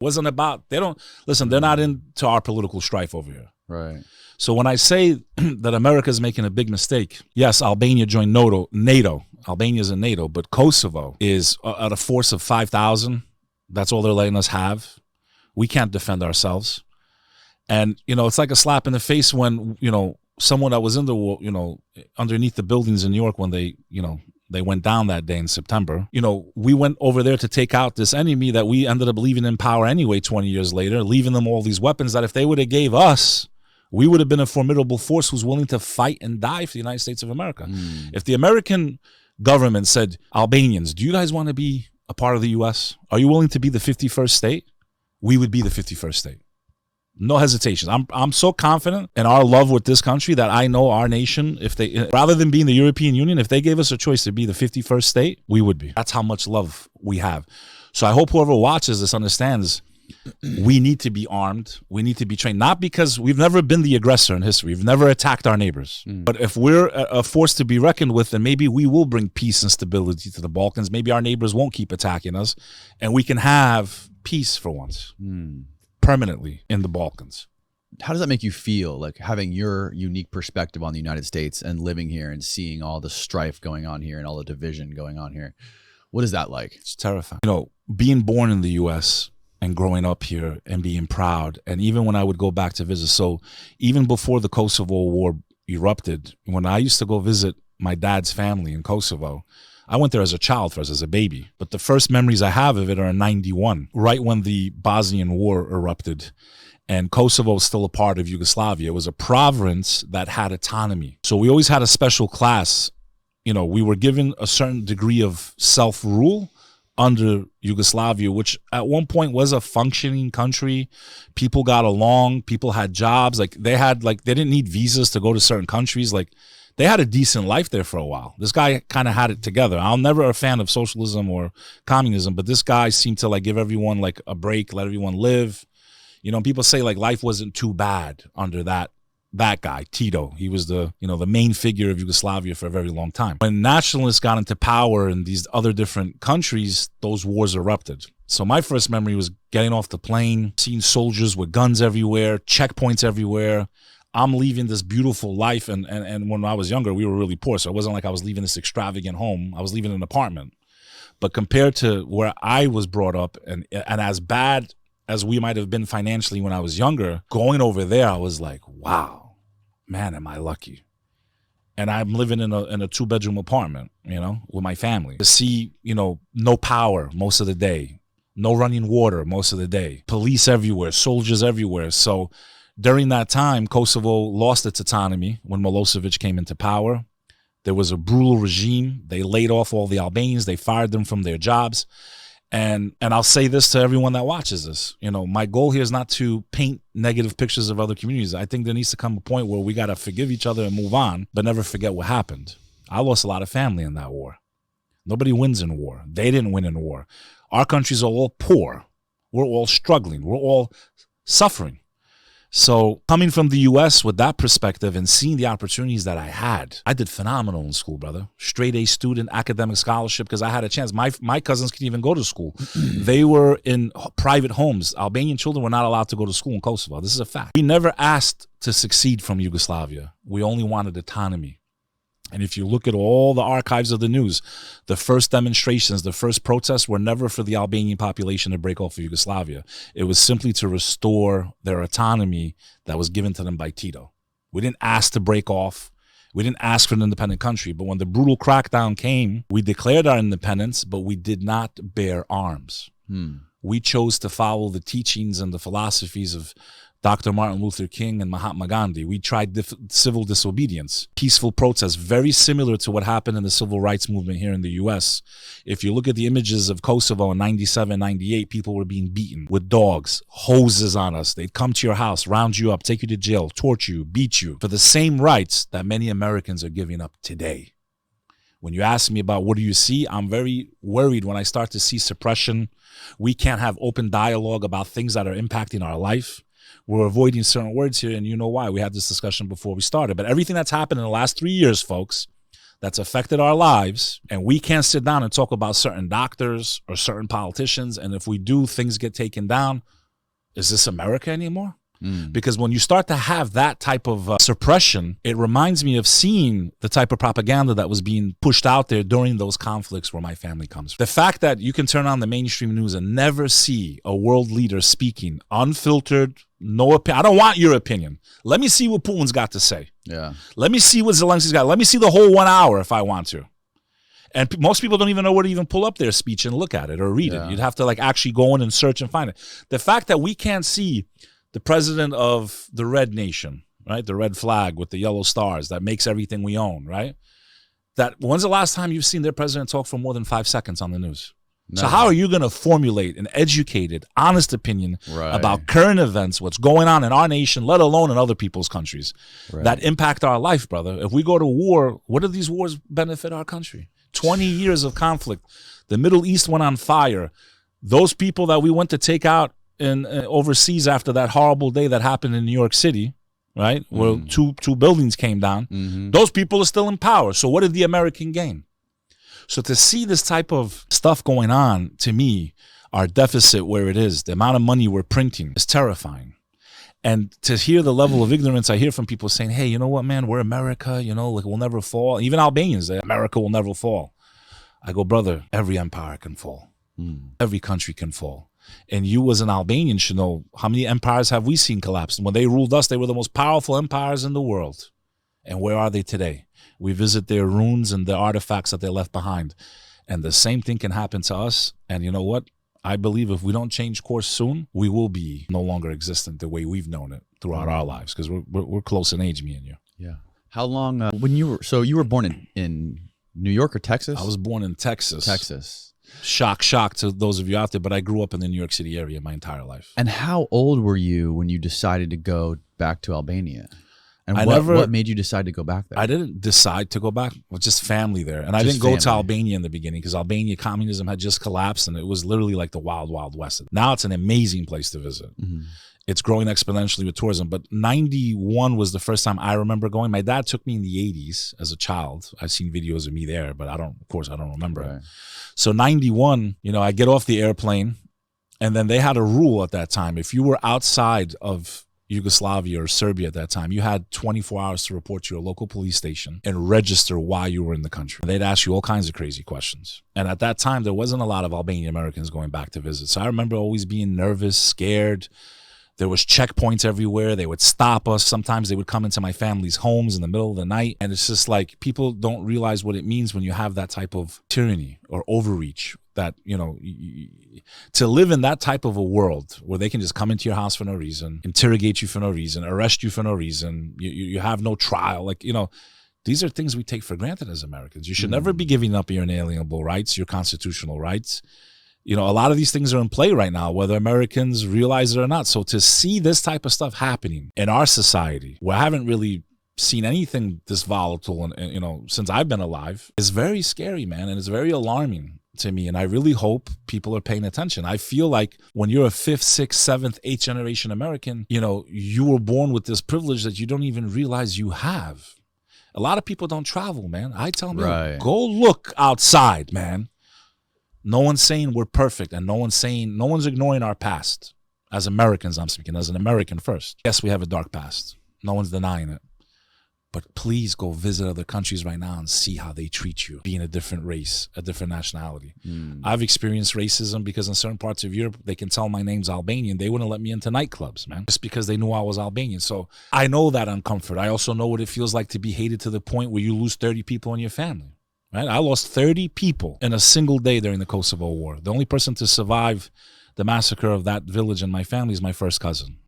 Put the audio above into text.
Wasn't about, they don't, listen, they're not into our political strife over here. Right. So when I say that America is making a big mistake, yes, Albania joined NATO. Albania's in NATO, but Kosovo is at a force of 5,000. That's all they're letting us have. We can't defend ourselves. And, it's like a slap in the face when, someone that was in the war, underneath the buildings in New York when they went down that day in September. We went over there to take out this enemy that we ended up leaving in power anyway 20 years later, leaving them all these weapons that if they would have gave us, we would have been a formidable force who's willing to fight and die for the United States of America. If the American government said, Albanians, do you guys want to be a part of the U.S.? Are you willing to be the 51st state? We would be the 51st state. No hesitations. I'm so confident in our love with this country that I know our nation, if they, rather than being the European Union, if they gave us a choice to be the 51st state, we would be. That's how much love we have. So I hope whoever watches this understands we need to be armed. We need to be trained. Not because we've never been the aggressor in history. We've never attacked our neighbors. But if we're a force to be reckoned with, then maybe we will bring peace and stability to the Balkans. Maybe our neighbors won't keep attacking us, and we can have peace for once. Permanently in the Balkans. How does that make you feel, like having your unique perspective on the United States and living here and seeing all the strife going on here and all the division going on here? What is that like? It's terrifying. Being born in the U.S. and growing up here and being proud, and even when I would go back to visit, so even before the Kosovo War erupted, when I used to go visit my dad's family in Kosovo, I went there as a child first, as a baby. But the first memories I have of it are in 91, right when the Bosnian War erupted. And Kosovo was still a part of Yugoslavia. It was a province that had autonomy. So we always had a special class. We were given a certain degree of self-rule under Yugoslavia, which at one point was a functioning country. People got along. People had jobs. They didn't need visas to go to certain countries. They had a decent life there for a while. This guy kind of had it together. I'm never a fan of socialism or communism, but this guy seemed to give everyone a break, let everyone live. People say life wasn't too bad under that guy, Tito. He was the main figure of Yugoslavia for a very long time. When nationalists got into power in these other different countries, those wars erupted. So my first memory was getting off the plane, seeing soldiers with guns everywhere, checkpoints everywhere. I'm leaving this beautiful life, and when I was younger, we were really poor, so it wasn't like I was leaving this extravagant home. I was leaving an apartment. But compared to where I was brought up, and as bad as we might have been financially when I was younger, going over there, I was like, wow, man, am I lucky. And I'm living in a 2-bedroom apartment, with my family. To see, no power most of the day, no running water most of the day, police everywhere, soldiers everywhere. So during that time, Kosovo lost its autonomy when Milosevic came into power. There was a brutal regime. They laid off all the Albanians. They fired them from their jobs. And I'll say this to everyone that watches this. My goal here is not to paint negative pictures of other communities. I think there needs to come a point where we got to forgive each other and move on, but never forget what happened. I lost a lot of family in that war. Nobody wins in war. They didn't win in war. Our countries are all poor. We're all struggling. We're all suffering. So coming from the U.S. with that perspective and seeing the opportunities that I had, I did phenomenal in school, brother. Straight A student, academic scholarship, because I had a chance. My cousins couldn't even go to school. They were in private homes. Albanian children were not allowed to go to school in Kosovo. This is a fact. We never asked to succeed from Yugoslavia. We only wanted autonomy. And if you look at all the archives of the news, the first demonstrations, the first protests were never for the Albanian population to break off of Yugoslavia. It was simply to restore their autonomy that was given to them by Tito. We didn't ask to break off. We didn't ask for an independent country. But when the brutal crackdown came, we declared our independence, but we did not bear arms. We chose to follow the teachings and the philosophies of Dr. Martin Luther King and Mahatma Gandhi. We tried civil disobedience, peaceful protests, very similar to what happened in the civil rights movement here in the U.S. If you look at the images of Kosovo in 97, 98, people were being beaten with dogs, hoses on us. They'd come to your house, round you up, take you to jail, torture you, beat you for the same rights that many Americans are giving up today. When you ask me about what do you see, I'm very worried when I start to see suppression. We can't have open dialogue about things that are impacting our life. We're avoiding certain words here, and you know why. We had this discussion before we started. But everything that's happened in the last 3 years, folks, that's affected our lives, and we can't sit down and talk about certain doctors or certain politicians, and if we do, things get taken down. Is this America anymore? Because when you start to have that type of suppression, it reminds me of seeing the type of propaganda that was being pushed out there during those conflicts where my family comes from. The fact that you can turn on the mainstream news and never see a world leader speaking unfiltered, no opinion. I don't want your opinion. Let me see what Putin's got to say. Yeah. Let me see what Zelensky's got. Let me see the whole 1 hour if I want to. And most people don't even know where to even pull up their speech and look at it or read it. You'd have to like actually go in and search and find it. The fact that we can't see the president of the red nation, right? The red flag with the yellow stars that makes everything we own, right? That when's the last time you've seen their president talk for more than 5 seconds on the news? No. So how are you going to formulate an educated, honest opinion about current events, what's going on in our nation, let alone in other people's countries that impact our life, brother? If we go to war, what do these wars benefit our country? 20 years of conflict. The Middle East went on fire. Those people that we went to take out in overseas after that horrible day that happened in New York City, right, where two buildings came down, those people are still in power. So what did the American gain? So to see this type of stuff going on, to me, our deficit where it is, the amount of money we're printing is terrifying. And to hear the level of ignorance I hear from people saying, hey, you know what, man, we're America, you know, like we'll never fall. Even Albanians say, America will never fall. I go, brother, every empire can fall. Every country can fall. And you as an Albanian should know, how many empires have we seen collapse? And when they ruled us, they were the most powerful empires in the world. And where are they today? We visit their ruins and the artifacts that they left behind. And the same thing can happen to us. And you know what? I believe if we don't change course soon, we will be no longer existent the way we've known it throughout our lives, because we're close in age, me and you. Yeah. How long, when you were born in New York or Texas? I was born in Texas. Texas. Shock to those of you out there, but I grew up in the New York City area my entire life. And how old were you when you decided to go back to Albania? And what made you decide to go back there? I didn't decide to go back. It was just family there. And I didn't go to Albania in the beginning because Albania communism had just collapsed and it was literally like the wild, wild west. Now it's an amazing place to visit. It's growing exponentially with tourism. But 91 was the first time I remember going. My dad took me in the 80s as a child. I've seen videos of me there, but of course, I don't remember it. So 91, you know, I get off the airplane and then they had a rule at that time. If you were outside of Yugoslavia or Serbia at that time, you had 24 hours to report to your local police station and register why you were in the country. They'd ask you all kinds of crazy questions. And at that time, there wasn't a lot of Albanian Americans going back to visit. So I remember always being nervous, scared. There was checkpoints everywhere. They would stop us. Sometimes they would come into my family's homes in the middle of the night. And it's just like people don't realize what it means when you have that type of tyranny or overreach, that, you know, to live in that type of a world where they can just come into your house for no reason, interrogate you for no reason, arrest you for no reason. You have no trial. Like, you know, these are things we take for granted as Americans. You should never be giving up your inalienable rights, your constitutional rights. You know, a lot of these things are in play right now, whether Americans realize it or not. So to see this type of stuff happening in our society, where I haven't really seen anything this volatile, and you know, since I've been alive, is very scary, man, and it's very alarming to me. And I really hope people are paying attention. I feel like when you're a 5th, 6th, 7th, 8th generation American, you know, you were born with this privilege that you don't even realize you have. A lot of people don't travel, man. I tell them, go look outside, man. No one's saying we're perfect, and no one's ignoring our past. As Americans, I'm speaking as an American first. Yes, we have a dark past. No one's denying it. But please go visit other countries right now and see how they treat you, being a different race, a different nationality. I've experienced racism because in certain parts of Europe, they can tell my name's Albanian. They wouldn't let me into nightclubs, man, just because they knew I was Albanian. So I know that uncomfort. I also know what it feels like to be hated to the point where you lose 30 people in your family. Right? I lost 30 people in a single day during the Kosovo War. The only person to survive the massacre of that village in my family is my first cousin.